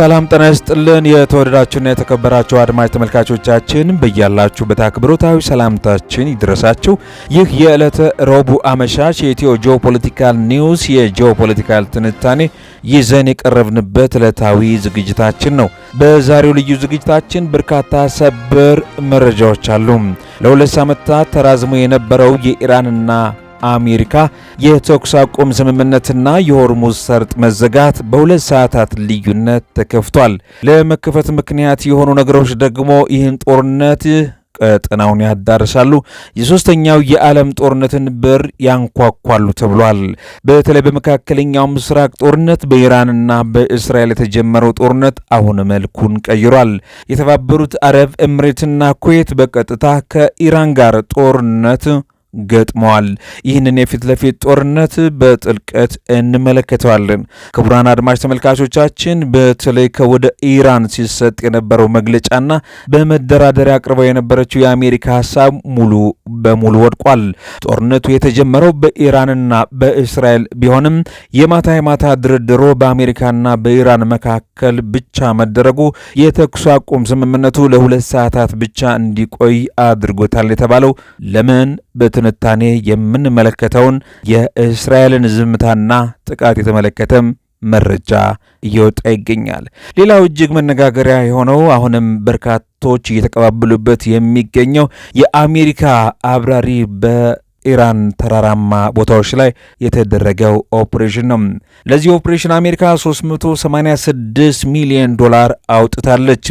ሰላም ጤና ይስጥልን የተወደዳችሁና የተከበራችሁ አድማጭ ተመልካቾቻችን በእያላችሁበት አክብሮታዊ ሰላምታችን ይድረሳችሁ። ይህ የዕለተ ረቡዕ አመሻሽ የኢትዮ ጂኦፖለቲካል ኒውስ የጂኦፖለቲካል ትንታኔ ይዘን የቀረብንበት ዕለታዊ ዝግጅታችን ነው። በዛሬው ልዩ ዝግጅታችን በርካታ ሰበር መረጃዎች አሉ። ለሁለት ዓመታት ተራዝሞ የነበረው የኢራንና አሜሪካ የተኩስ አቁም ስምምነትና የሆርሙዝ ሰርጥ መዘጋት በሁለት ሰዓታት ልዩነት ተከፍቷል። ለመከፈት ምክንያት የሆኑ ነገሮች ደግሞ ይህን ጦርነት ቀጠናውን ያዳርሳሉ፣ የሶስተኛው የዓለም ጦርነትን በር ያንኳኳሉ ተብሏል። በተለይ በመካከለኛው ምስራቅ ጦርነት በኢራንና በእስራኤል የተጀመረው ጦርነት አሁን መልኩን ቀይሯል። የተባበሩት አረብ ኤምሬትና ኩዌት በቀጥታ ከኢራን ጋር ጦርነት ገጥመዋል። ይህንን የፊት ለፊት ጦርነት በጥልቀት እንመለከተዋለን። ክቡራን አድማጭ ተመልካቾቻችን በተለይ ከወደ ኢራን ሲሰጥ የነበረው መግለጫና በመደራደሪያ አቅርበው የነበረችው የአሜሪካ ሀሳብ ሙሉ በሙሉ ወድቋል። ጦርነቱ የተጀመረው በኢራንና በእስራኤል ቢሆንም የማታ ድርድሮ በአሜሪካና በኢራን መካከል ብቻ መደረጉ የተኩስ አቁም ስምምነቱ ለሁለት ሰዓታት ብቻ እንዲቆይ አድርጎታል የተባለው ለምን በትንታኔ የምንመለከተውን የእስራኤልን ዝምታና ጥቃት የተመለከተም መረጃ እየወጣ ይገኛል። ሌላው እጅግ መነጋገሪያ የሆነው አሁንም በርካቶች እየተቀባበሉበት የሚገኘው የአሜሪካ አብራሪ በኢራን ተራራማ ቦታዎች ላይ የተደረገው ኦፕሬሽን ነው። ለዚህ ኦፕሬሽን አሜሪካ $386 ሚሊዮን አውጥታለች።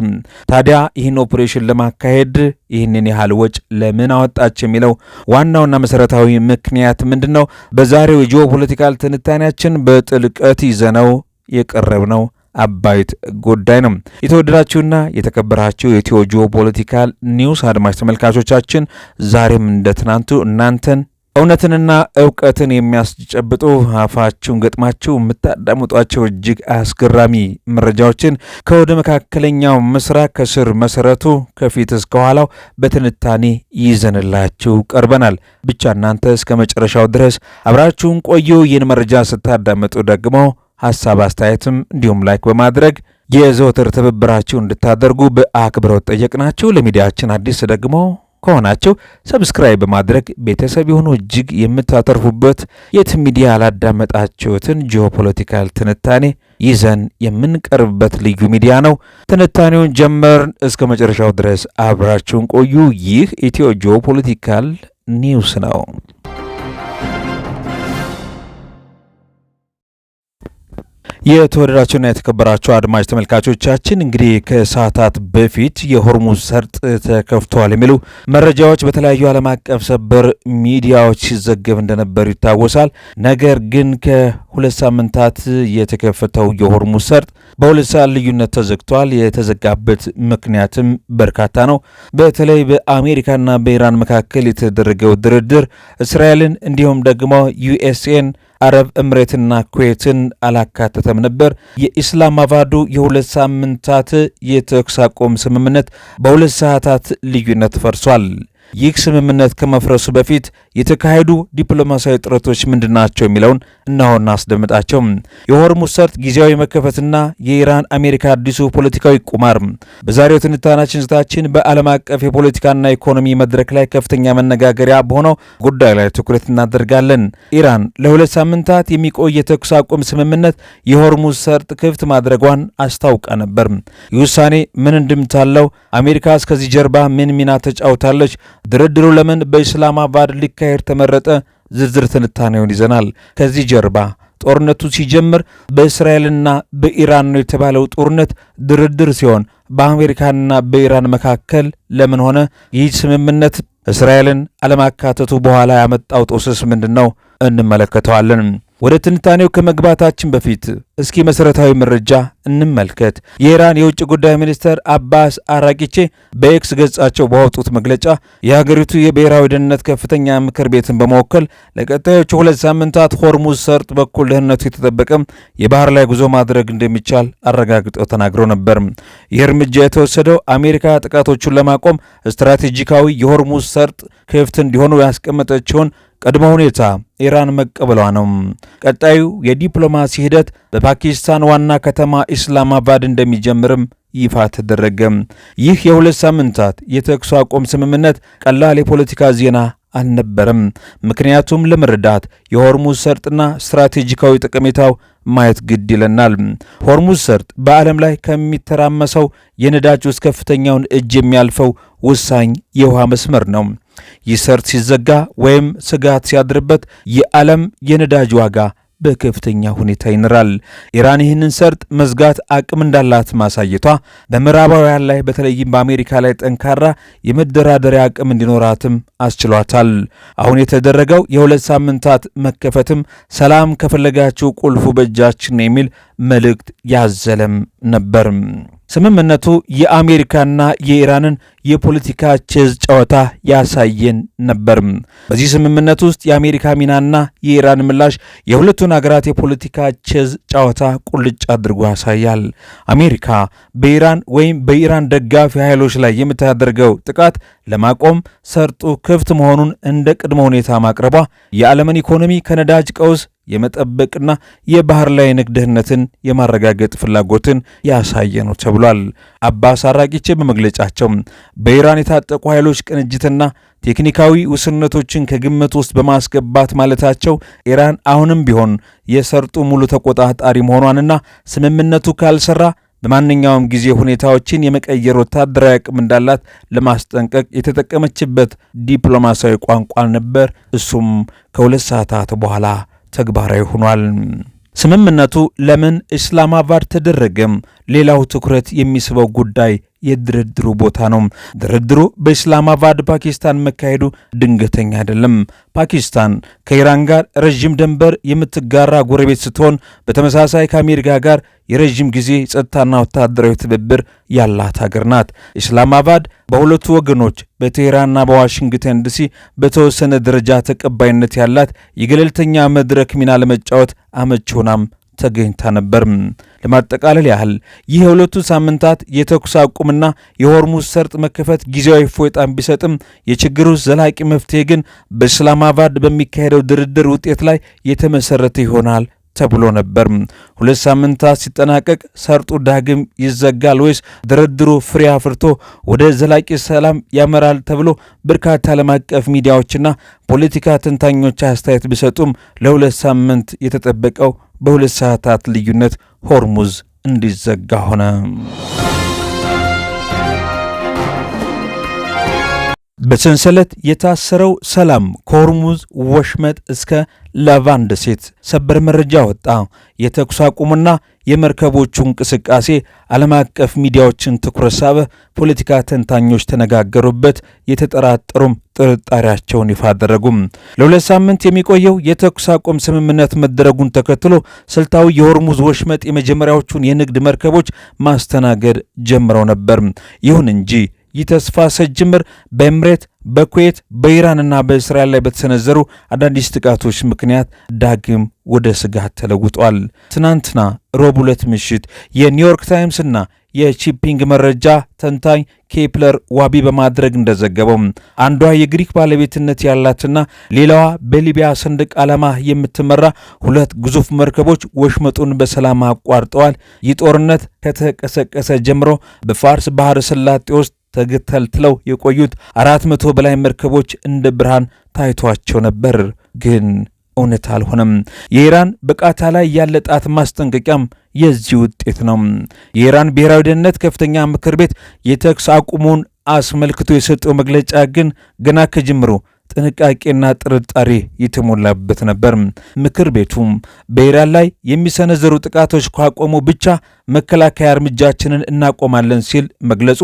ታዲያ ይህን ኦፕሬሽን ለማካሄድ ይህንን ያህል ወጪ ለምን አወጣች የሚለው ዋናውና መሰረታዊ ምክንያት ምንድነው? በዛሬው የጂኦፖለቲካል ትንታኔያችን በጥልቀት ይዘነው የቀረብነው አባይት ጉዳይ ነው። የተወደዳችሁና የተከበራችሁ የኢትዮ ጂኦፖለቲካል ኒውስ አድማጭ ተመልካቾቻችን ዛሬም እንደትናንቱ እናንተን እውነትንና እውቀትን የሚያስጨብጡ አፋችሁን ገጥማችሁ የምታዳምጧቸው እጅግ አስገራሚ መረጃዎችን ከወደ መካከለኛው ምስራቅ ከስር መሰረቱ ከፊት እስከ ኋላው በትንታኔ ይዘንላችሁ ቀርበናል። ብቻ እናንተ እስከ መጨረሻው ድረስ አብራችሁን ቆዩ። ይህን መረጃ ስታዳምጡ ደግሞ ሐሳብ አስተያየትም እንዲሁም ላይክ በማድረግ የዘወትር ትብብራችሁ እንድታደርጉ በአክብሮት ጠየቅናችሁ። ለሚዲያችን አዲስ ደግሞ ከሆናችሁ ሰብስክራይብ በማድረግ ቤተሰብ የሆኑ እጅግ የምታተርፉበት የት ሚዲያ ያላዳመጣችሁትን ጂኦፖለቲካል ትንታኔ ይዘን የምንቀርብበት ልዩ ሚዲያ ነው። ትንታኔውን ጀመርን። እስከ መጨረሻው ድረስ አብራችሁን ቆዩ። ይህ ኢትዮ ጂኦፖለቲካል ኒውስ ነው። የተወደዳችሁና የተከበራችሁ አድማጭ ተመልካቾቻችን እንግዲህ ከሰዓታት በፊት የሆርሙዝ ሰርጥ ተከፍቷል የሚሉ መረጃዎች በተለያዩ ዓለም አቀፍ ሰበር ሚዲያዎች ሲዘገብ እንደነበር ይታወሳል። ነገር ግን ከሁለት ሳምንታት የተከፈተው የሆርሙዝ ሰርጥ በሁለት ሰዓት ልዩነት ተዘግቷል። የተዘጋበት ምክንያትም በርካታ ነው። በተለይ በአሜሪካና በኢራን መካከል የተደረገው ድርድር እስራኤልን እንዲሁም ደግሞ ዩኤስኤን አረብ ኤምሬትና ኩዌትን አላካተተም ነበር። የኢስላማባዱ የሁለት ሳምንታት የተኩስ አቁም ስምምነት በሁለት ሰዓታት ልዩነት ፈርሷል። ይህ ስምምነት ከመፍረሱ በፊት የተካሄዱ ዲፕሎማሲያዊ ጥረቶች ምንድናቸው የሚለውን እነሆ እናስደምጣቸው። የሆርሙዝ ሰርጥ ጊዜያዊ መከፈትና የኢራን አሜሪካ አዲሱ ፖለቲካዊ ቁማር። በዛሬው ትንታኔያችን ዝታችን በዓለም አቀፍ የፖለቲካና ኢኮኖሚ መድረክ ላይ ከፍተኛ መነጋገሪያ በሆነው ጉዳይ ላይ ትኩረት እናደርጋለን። ኢራን ለሁለት ሳምንታት የሚቆይ የተኩስ አቁም ስምምነት የሆርሙዝ ሰርጥ ክፍት ማድረጓን አስታውቃ ነበር። ይህ ውሳኔ ምን እንድምታ አለው? አሜሪካ እስከዚህ ጀርባ ምን ሚና ተጫውታለች? ድርድሩ ለምን በኢስላማባድ ሊካሄድ ተመረጠ? ዝርዝር ትንታኔውን ይዘናል። ከዚህ ጀርባ ጦርነቱ ሲጀምር በእስራኤልና በኢራን ነው የተባለው ጦርነት ድርድር ሲሆን በአሜሪካና በኢራን መካከል ለምን ሆነ? ይህ ስምምነት እስራኤልን አለማካተቱ በኋላ ያመጣው ጦስስ ምንድን ነው? እንመለከተዋለን። ወደ ትንታኔው ከመግባታችን በፊት እስኪ መሰረታዊ መረጃ እንመልከት። የኢራን የውጭ ጉዳይ ሚኒስትር አባስ አራቂቼ በኤክስ ገጻቸው ባወጡት መግለጫ የሀገሪቱ የብሔራዊ ደህንነት ከፍተኛ ምክር ቤትን በመወከል ለቀጣዮቹ ሁለት ሳምንታት ሆርሙዝ ሰርጥ በኩል ደህንነቱ የተጠበቀ የባህር ላይ ጉዞ ማድረግ እንደሚቻል አረጋግጠው ተናግረው ነበር። ይህ እርምጃ የተወሰደው አሜሪካ ጥቃቶቹን ለማቆም ስትራቴጂካዊ የሆርሙዝ ሰርጥ ክፍት እንዲሆኑ ያስቀመጠችውን ቅድመ ሁኔታ ኢራን መቀበሏ ነው። ቀጣዩ የዲፕሎማሲ ሂደት በፓኪስታን ዋና ከተማ ኢስላማባድ እንደሚጀምርም ይፋ ተደረገ። ይህ የ2 ሳምንታት የተኩስ አቁም ስምምነት ቀላል የፖለቲካ ዜና አልነበረም። ምክንያቱም ለመረዳት የሆርሙዝ ሰርጥና ስትራቴጂካዊ ጠቀሜታው ማየት ግድ ይለናል። ሆርሙዝ ሰርጥ በዓለም ላይ ከሚተራመሰው የነዳጅ ውስጥ ከፍተኛውን እጅ የሚያልፈው ወሳኝ የውሃ መስመር ነው። ይህ ሰርጥ ሲዘጋ ወይም ስጋት ሲያድርበት የዓለም የነዳጅ ዋጋ በከፍተኛ ሁኔታ ይንራል። ኢራን ይህንን ሰርጥ መዝጋት አቅም እንዳላት ማሳየቷ በምዕራባውያን ላይ በተለይም በአሜሪካ ላይ ጠንካራ የመደራደሪያ አቅም እንዲኖራትም አስችሏታል። አሁን የተደረገው የ2 ሳምንታት መከፈትም ሰላም ከፈለጋችሁ ቁልፉ በእጃችን የሚል መልእክት ያዘለም ነበር። ስምምነቱ የአሜሪካና የኢራንን የፖለቲካ ቼዝ ጨዋታ ያሳየን ነበር። በዚህ ስምምነት ውስጥ የአሜሪካ ሚናና የኢራን ምላሽ የሁለቱን ሀገራት የፖለቲካ ቼዝ ጨዋታ ቁልጭ አድርጎ ያሳያል። አሜሪካ በኢራን ወይም በኢራን ደጋፊ ኃይሎች ላይ የምታደርገው ጥቃት ለማቆም ሰርጡ ክፍት መሆኑን እንደ ቅድመ ሁኔታ ማቅረቧ የዓለምን ኢኮኖሚ ከነዳጅ ቀውስ የመጠበቅና የባህር ላይ ንግድ ደህንነትን የማረጋገጥ ፍላጎትን ያሳየ ነው ተብሏል። አባስ አራቂቼ በመግለጫቸው በኢራን የታጠቁ ኃይሎች ቅንጅትና ቴክኒካዊ ውስንነቶችን ከግምት ውስጥ በማስገባት ማለታቸው ኢራን አሁንም ቢሆን የሰርጡ ሙሉ ተቆጣጣሪ መሆኗንና ስምምነቱ ካልሰራ በማንኛውም ጊዜ ሁኔታዎችን የመቀየር ወታደራዊ አቅም እንዳላት ለማስጠንቀቅ የተጠቀመችበት ዲፕሎማሲያዊ ቋንቋ ነበር። እሱም ከ2 ሰዓታት በኋላ ተግባራዊ ሆኗል። ስምምነቱ ለምን ኢስላማባድ ተደረገም? ሌላው ትኩረት የሚስበው ጉዳይ የድርድሩ ቦታ ነው። ድርድሩ በኢስላማባድ ፓኪስታን መካሄዱ ድንገተኛ አይደለም። ፓኪስታን ከኢራን ጋር ረዥም ድንበር የምትጋራ ጎረቤት ስትሆን በተመሳሳይ ከአሜሪካ ጋር የረዥም ጊዜ ጸጥታና ወታደራዊ ትብብር ያላት ሀገር ናት። ኢስላማባድ በሁለቱ ወገኖች በቴህራንና በዋሽንግተን ዲሲ በተወሰነ ደረጃ ተቀባይነት ያላት የገለልተኛ መድረክ ሚና ለመጫወት አመቺ ሆናም ተገኝታ ነበር። ለማጠቃለል ያህል ይህ የ2 ሳምንታት የተኩስ አቁምና የሆርሙዝ ሰርጥ መከፈት ጊዜያዊ እፎይታን ቢሰጥም የችግሩ ዘላቂ መፍትሄ ግን በኢስላማባድ በሚካሄደው ድርድር ውጤት ላይ የተመሰረተ ይሆናል ተብሎ ነበር። 2 ሳምንታት ሲጠናቀቅ ሰርጡ ዳግም ይዘጋል ወይስ ድርድሩ ፍሬ አፍርቶ ወደ ዘላቂ ሰላም ያመራል ተብሎ በርካታ ዓለም አቀፍ ሚዲያዎችና ፖለቲካ ተንታኞች አስተያየት ቢሰጡም ለ2 ሳምንት የተጠበቀው በ2 ሰዓታት ልዩነት ሆርሙዝ እንዲዘጋ ሆነ። በሰንሰለት የታሰረው ሰላም ከሆርሙዝ ወሽመጥ እስከ ላቫን ደሴት ሰበር መረጃ ወጣ። የተኩስ አቁሙና የመርከቦቹ እንቅስቃሴ ዓለም አቀፍ ሚዲያዎችን ትኩረት ሳበ። ፖለቲካ ተንታኞች ተነጋገሩበት፣ የተጠራጠሩም ጥርጣሬያቸውን ይፋ አደረጉም። ለ2 ሳምንት የሚቆየው የተኩስ አቁም ስምምነት መደረጉን ተከትሎ ስልታዊ የሆርሙዝ ወሽመጥ የመጀመሪያዎቹን የንግድ መርከቦች ማስተናገድ ጀምረው ነበር። ይሁን እንጂ ይህ ተስፋ ሰጭ ጅምር በኤምሬት፣ በኩዌት፣ በኢራንና በእስራኤል ላይ በተሰነዘሩ አዳዲስ ጥቃቶች ምክንያት ዳግም ወደ ስጋት ተለውጧል። ትናንትና ረቡዕ ዕለት ምሽት የኒውዮርክ ታይምስና የቺፒንግ መረጃ ተንታኝ ኬፕለር ዋቢ በማድረግ እንደዘገበው አንዷ የግሪክ ባለቤትነት ያላትና ሌላዋ በሊቢያ ሰንደቅ ዓላማ የምትመራ 2 ግዙፍ መርከቦች ወሽመጡን በሰላም አቋርጠዋል። ይህ ጦርነት ከተቀሰቀሰ ጀምሮ በፋርስ ባህረ ሰላጤ ውስጥ ተገተልትለው የቆዩት 400 በላይ መርከቦች እንደ ብርሃን ታይቷቸው ነበር። ግን እውነት አልሆነም። የኢራን በቃታ ላይ ያለ ጣት ማስጠንቀቂያም የዚህ ውጤት ነው። የኢራን ብሔራዊ ደህንነት ከፍተኛ ምክር ቤት የተኩስ አቁሙን አስመልክቶ የሰጠው መግለጫ ግን ገና ከጅምሩ ጥንቃቄና ጥርጣሬ የተሞላበት ነበር። ምክር ቤቱም በኢራን ላይ የሚሰነዘሩ ጥቃቶች ካቆሙ ብቻ መከላከያ እርምጃችንን እናቆማለን ሲል መግለጹ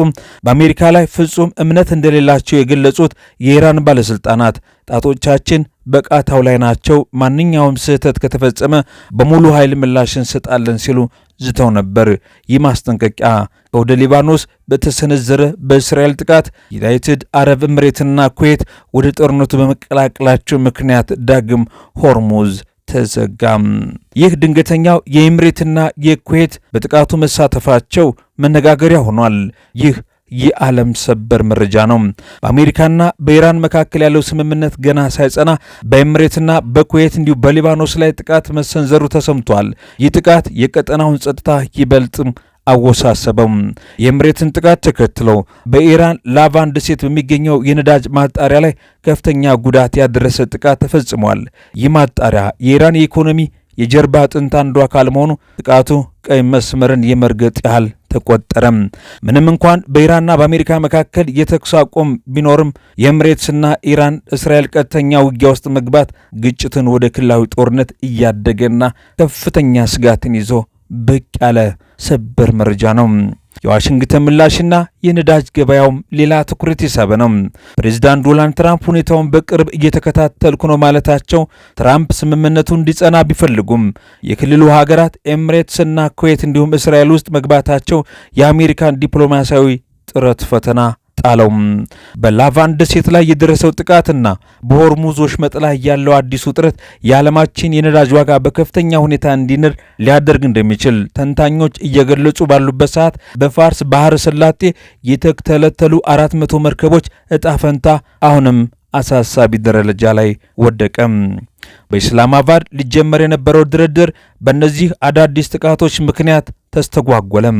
በአሜሪካ ላይ ፍጹም እምነት እንደሌላቸው የገለጹት የኢራን ባለስልጣናት ጣቶቻችን በቃታው ላይ ናቸው፣ ማንኛውም ስህተት ከተፈጸመ በሙሉ ኃይል ምላሽ እንሰጣለን ሲሉ ዝተው ነበር። ይህ ማስጠንቀቂያ ወደ ሊባኖስ በተሰነዘረ በእስራኤል ጥቃት ዩናይትድ አረብ ኤምሬትና ኩዌት ወደ ጦርነቱ በመቀላቀላቸው ምክንያት ዳግም ሆርሙዝ ተዘጋም። ይህ ድንገተኛው የኤምሬትና የኩዌት በጥቃቱ መሳተፋቸው መነጋገሪያ ሆኗል። ይህ የዓለም ሰበር መረጃ ነው። በአሜሪካና በኢራን መካከል ያለው ስምምነት ገና ሳይጸና በኤምሬትና በኩዌት እንዲሁ በሊባኖስ ላይ ጥቃት መሰንዘሩ ተሰምቷል። ይህ ጥቃት የቀጠናውን ጸጥታ ይበልጥ አወሳሰበው። የኤምሬትን ጥቃት ተከትሎ በኢራን ላቫን ደሴት በሚገኘው የነዳጅ ማጣሪያ ላይ ከፍተኛ ጉዳት ያደረሰ ጥቃት ተፈጽሟል። ይህ ማጣሪያ የኢራን የኢኮኖሚ የጀርባ አጥንት አንዱ አካል መሆኑ ጥቃቱ ቀይ መስመርን የመርገጥ ያህል ተቆጠረም። ምንም እንኳን በኢራንና በአሜሪካ መካከል የተኩስ አቁም ቢኖርም የኤምሬትስና ኢራን እስራኤል ቀጥተኛ ውጊያ ውስጥ መግባት ግጭትን ወደ ክልላዊ ጦርነት እያደገና ከፍተኛ ስጋትን ይዞ ብቅ ያለ ሰበር መረጃ ነው። የዋሽንግተን ምላሽና የነዳጅ ገበያውም ሌላ ትኩረት የሳበ ነው። ፕሬዚዳንት ዶናልድ ትራምፕ ሁኔታውን በቅርብ እየተከታተልኩ ነው ማለታቸው ትራምፕ ስምምነቱ እንዲጸና ቢፈልጉም የክልሉ ሀገራት ኤምሬትስና ኩዌት እንዲሁም እስራኤል ውስጥ መግባታቸው የአሜሪካን ዲፕሎማሲያዊ ጥረት ፈተና ጣለው። በላቫን ደሴት ላይ የደረሰው ጥቃትና በሆርሙዝ ወሽመጥ ላይ ያለው አዲሱ ውጥረት የዓለማችን የነዳጅ ዋጋ በከፍተኛ ሁኔታ እንዲንር ሊያደርግ እንደሚችል ተንታኞች እየገለጹ ባሉበት ሰዓት በፋርስ ባህረ ሰላጤ የተተለተሉ 400 መርከቦች እጣ ፈንታ አሁንም አሳሳቢ ደረጃ ላይ ወደቀ። በኢስላማባድ ሊጀመር የነበረው ድርድር በእነዚህ አዳዲስ ጥቃቶች ምክንያት ተስተጓጎለም።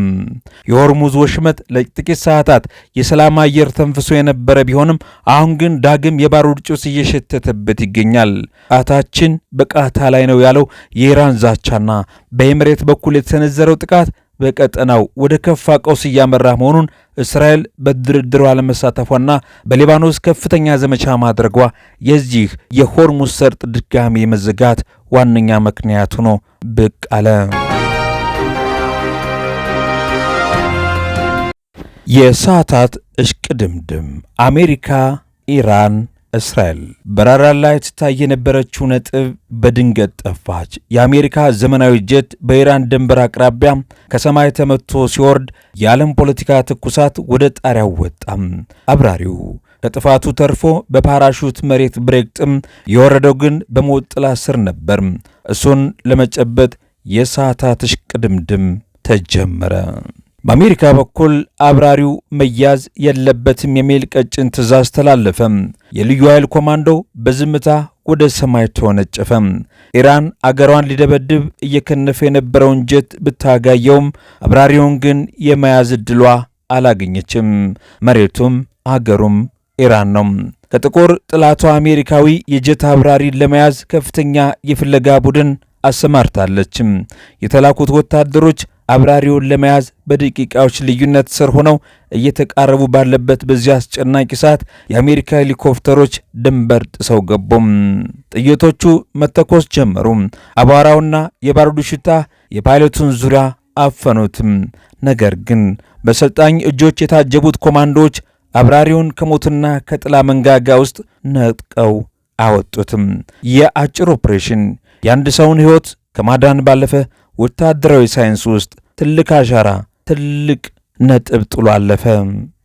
የሆርሙዝ ወሽመጥ ለጥቂት ሰዓታት የሰላም አየር ተንፍሶ የነበረ ቢሆንም አሁን ግን ዳግም የባሩድ ጭስ እየሸተተበት ይገኛል። ጣታችን በቃታ ላይ ነው ያለው የኢራን ዛቻና በኤምሬት በኩል የተሰነዘረው ጥቃት በቀጠናው ወደ ከፋ ቀውስ እያመራ መሆኑን እስራኤል በድርድሩ አለመሳተፏና በሊባኖስ ከፍተኛ ዘመቻ ማድረጓ የዚህ የሆርሙዝ ሰርጥ ድጋሚ የመዘጋት ዋነኛ ምክንያት ሆኖ ብቅ አለ። የሰዓታት እሽቅድምድም አሜሪካ፣ ኢራን፣ እስራኤል በረራ ላይ ትታይ የነበረችው ነጥብ በድንገት ጠፋች። የአሜሪካ ዘመናዊ ጀት በኢራን ድንበር አቅራቢያ ከሰማይ ተመቶ ሲወርድ የዓለም ፖለቲካ ትኩሳት ወደ ጣሪያው ወጣም። አብራሪው ከጥፋቱ ተርፎ በፓራሹት መሬት ብሬክጥም፣ የወረደው ግን በሞት ጥላ ስር ነበር። እሱን ለመጨበጥ የሰዓታት እሽቅድምድም ተጀመረ። በአሜሪካ በኩል አብራሪው መያዝ የለበትም የሚል ቀጭን ትዕዛዝ ተላለፈ። የልዩ ኃይል ኮማንዶው በዝምታ ወደ ሰማይ ተወነጨፈ። ኢራን አገሯን ሊደበድብ እየከነፈ የነበረውን ጀት ብታጋየውም አብራሪውን ግን የመያዝ ዕድሏ አላገኘችም። መሬቱም አገሩም ኢራን ነው። ከጥቁር ጥላቷ አሜሪካዊ የጀት አብራሪን ለመያዝ ከፍተኛ የፍለጋ ቡድን አሰማርታለች። የተላኩት ወታደሮች አብራሪውን ለመያዝ በደቂቃዎች ልዩነት ስር ሆነው እየተቃረቡ ባለበት በዚያ አስጨናቂ ሰዓት የአሜሪካ ሄሊኮፕተሮች ድንበር ጥሰው ገቡም። ጥይቶቹ መተኮስ ጀመሩ። አቧራውና የባሩዱ ሽታ የፓይለቱን ዙሪያ አፈኑትም። ነገር ግን በሰልጣኝ እጆች የታጀቡት ኮማንዶዎች አብራሪውን ከሞትና ከጥላ መንጋጋ ውስጥ ነጥቀው አወጡትም። የአጭር ኦፕሬሽን የአንድ ሰውን ሕይወት ከማዳን ባለፈ ወታደራዊ ሳይንስ ውስጥ ትልቅ አሻራ፣ ትልቅ ነጥብ ጥሎ አለፈ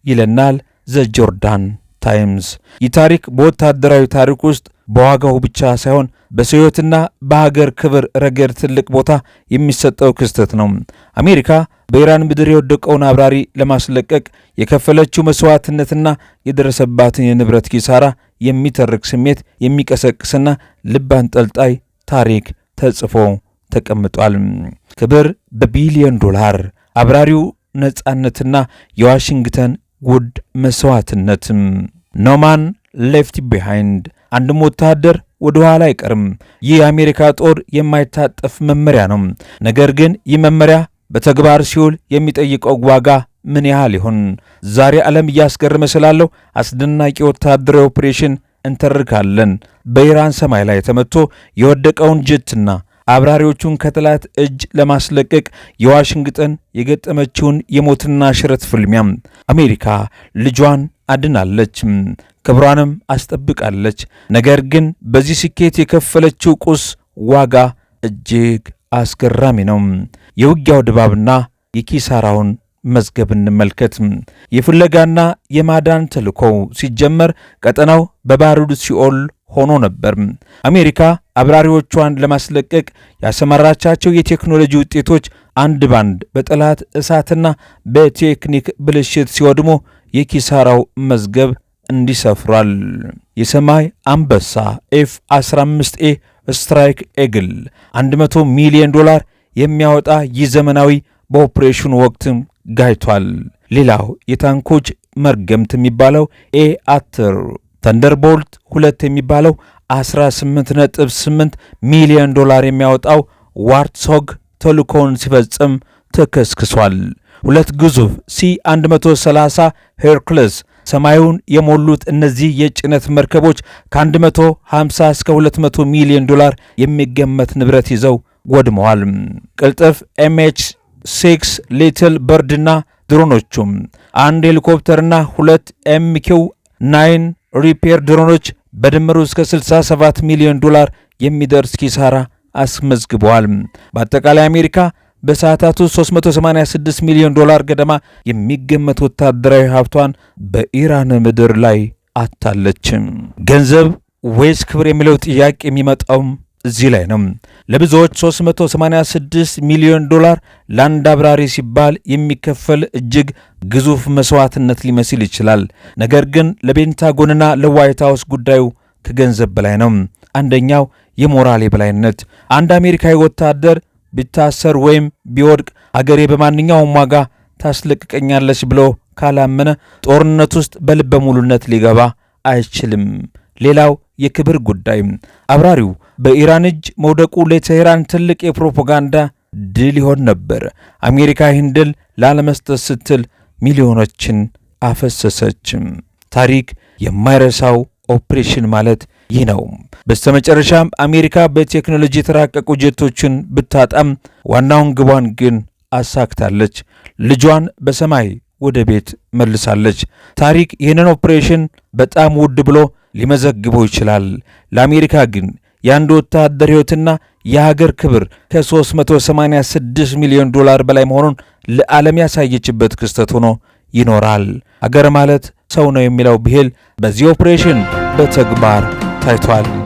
ይለናል ዘ ጆርዳን ታይምስ። ይህ ታሪክ በወታደራዊ ታሪክ ውስጥ በዋጋው ብቻ ሳይሆን በሰው ሕይወትና በሀገር ክብር ረገድ ትልቅ ቦታ የሚሰጠው ክስተት ነው። አሜሪካ በኢራን ምድር የወደቀውን አብራሪ ለማስለቀቅ የከፈለችው መስዋዕትነትና የደረሰባትን የንብረት ኪሳራ የሚተርክ ስሜት የሚቀሰቅስና ልብ አንጠልጣይ ታሪክ ተጽፎ ተቀምጧል። ክብር በቢሊዮን ዶላር፣ አብራሪው ነጻነትና የዋሽንግተን ውድ መስዋዕትነት። ኖማን ሌፍት ቢሃይንድ፣ አንድም ወታደር ወደ ኋላ አይቀርም። ይህ የአሜሪካ ጦር የማይታጠፍ መመሪያ ነው። ነገር ግን ይህ መመሪያ በተግባር ሲውል የሚጠይቀው ዋጋ ምን ያህል ይሆን? ዛሬ ዓለም እያስገረመ ስላለው አስደናቂ ወታደራዊ ኦፕሬሽን እንተርካለን። በኢራን ሰማይ ላይ ተመቶ የወደቀውን ጀትና አብራሪዎቹን ከጠላት እጅ ለማስለቀቅ የዋሽንግተን የገጠመችውን የሞትና ሽረት ፍልሚያም አሜሪካ ልጇን አድናለች፣ ክብሯንም አስጠብቃለች። ነገር ግን በዚህ ስኬት የከፈለችው ቁስ ዋጋ እጅግ አስገራሚ ነው። የውጊያው ድባብና የኪሳራውን መዝገብ እንመልከት። የፍለጋና የማዳን ተልእኮው ሲጀመር ቀጠናው በባሩድ ሲኦል ሆኖ ነበር። አሜሪካ አብራሪዎቿን ለማስለቀቅ ያሰማራቻቸው የቴክኖሎጂ ውጤቶች አንድ ባንድ በጠላት እሳትና በቴክኒክ ብልሽት ሲወድሙ የኪሳራው መዝገብ እንዲሰፍሯል። የሰማይ አንበሳ F-15A ስትራይክ ኤግል $100 ሚሊዮን የሚያወጣ ይህ ዘመናዊ በኦፕሬሽኑ ወቅትም ጋይቷል። ሌላው የታንኮች መርገምት የሚባለው ኤአትር ተንደርቦልት 2 የሚባለው $18.8 ሚሊዮን የሚያወጣው ዋርትሶግ ተልእኮውን ሲፈጽም ተከስክሷል። ሁለት ግዙፍ C-130 ሄርክለስ ሰማዩን የሞሉት እነዚህ የጭነት መርከቦች ከ150 እስከ $200 ሚሊዮን የሚገመት ንብረት ይዘው ወድመዋል። ቅልጥፍ MH-6 ሊትል በርድና ድሮኖቹም አንድ ሄሊኮፕተርና 2 MQ-9 ሪፔር ድሮኖች በድምሩ እስከ $67 ሚሊዮን የሚደርስ ኪሳራ አስመዝግበዋል። በአጠቃላይ አሜሪካ በሰዓታቱ $386 ሚሊዮን ገደማ የሚገመት ወታደራዊ ሀብቷን በኢራን ምድር ላይ አታለች። ገንዘብ ወይስ ክብር የሚለው ጥያቄ የሚመጣውም እዚህ ላይ ነው። ለብዙዎች $386 ሚሊዮን ለአንድ አብራሪ ሲባል የሚከፈል እጅግ ግዙፍ መስዋዕትነት ሊመስል ይችላል። ነገር ግን ለፔንታጎንና ለዋይት ሃውስ ጉዳዩ ከገንዘብ በላይ ነው። አንደኛው የሞራል የበላይነት። አንድ አሜሪካዊ ወታደር ቢታሰር ወይም ቢወድቅ አገሬ በማንኛውም ዋጋ ታስለቅቀኛለች ብሎ ካላመነ ጦርነት ውስጥ በልበ ሙሉነት ሊገባ አይችልም። ሌላው የክብር ጉዳይ። አብራሪው በኢራን እጅ መውደቁ ለቴህራን ትልቅ የፕሮፓጋንዳ ድል ይሆን ነበር። አሜሪካ ይህን ድል ላለመስጠት ስትል ሚሊዮኖችን አፈሰሰች። ታሪክ የማይረሳው ኦፕሬሽን ማለት ይህ ነው። በስተመጨረሻም አሜሪካ በቴክኖሎጂ የተራቀቁ ጀቶችን ብታጣም ዋናውን ግቧን ግን አሳክታለች። ልጇን በሰማይ ወደ ቤት መልሳለች። ታሪክ ይህንን ኦፕሬሽን በጣም ውድ ብሎ ሊመዘግበው ይችላል። ለአሜሪካ ግን የአንድ ወታደር ሕይወትና የሀገር ክብር ከ386 ሚሊዮን በላይ መሆኑን ለዓለም ያሳየችበት ክስተት ሆኖ ይኖራል። አገር ማለት ሰው ነው የሚለው ብሂል በዚህ ኦፕሬሽን በተግባር ታይቷል።